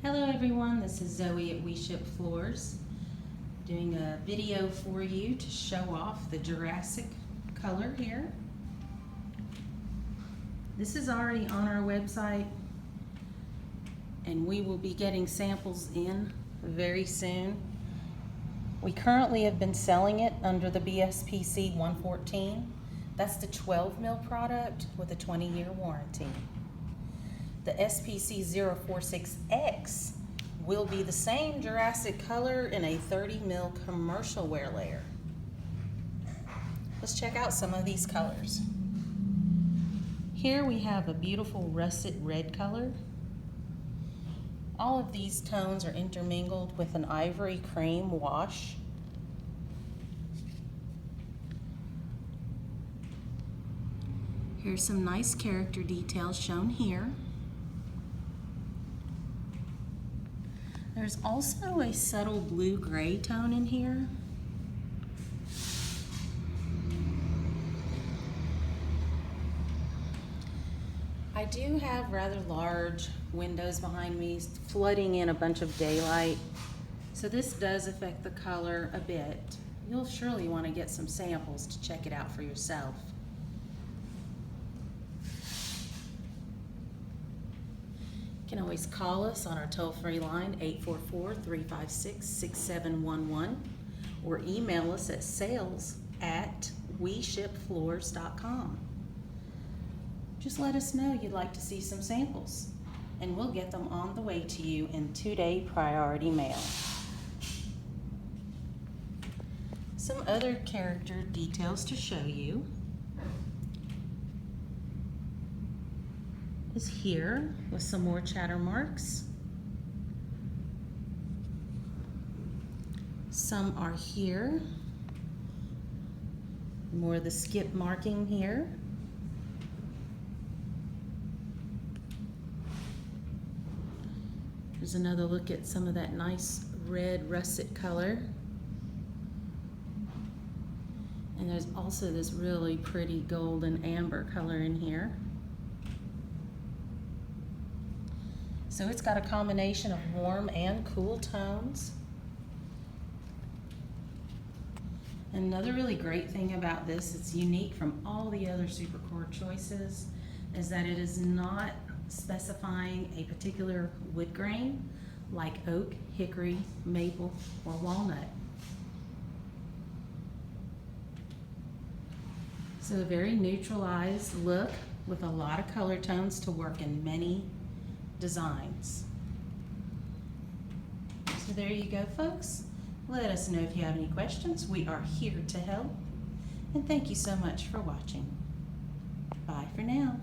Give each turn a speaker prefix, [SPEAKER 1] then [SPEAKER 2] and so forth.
[SPEAKER 1] Hello everyone, this is Zoe at WeShipFloors doing a video for you to show off the Jurassic color here. This is already on our website and we will be getting samples in very soon. We currently have been selling it under the SPC046. That's the 12 mil product with a 20-year warranty. The SPC046X will be the same Jurassic color in a 30 mil commercial wear layer. Let's check out some of these colors. Here we have a beautiful russet red color. All of these tones are intermingled with an ivory cream wash. Here's some nice character details shown here. There's also a subtle blue-gray tone in here. I do have rather large windows behind me, flooding in a bunch of daylight, so this does affect the color a bit. You'll surely want to get some samples to check it out for yourself. You can always call us on our toll-free line 844-356-6711 or email us at sales@WeShipFloors.com. Just let us know you'd like to see some samples and we'll get them on the way to you in 2-day priority mail. Some other character details to show you is here with some more chatter marks. Some are here, more of the skip marking here. Here's another look at some of that nice red russet color. And there's also this really pretty golden amber color in here. So it's got a combination of warm and cool tones. Another really great thing about this, it's unique from all the other SuperCore choices, is that it is not specifying a particular wood grain like oak, hickory, maple, or walnut. So a very neutralized look with a lot of color tones to work in many designs. So there you go, folks. Let us know if you have any questions. We are here to help. And thank you so much for watching. Bye for now.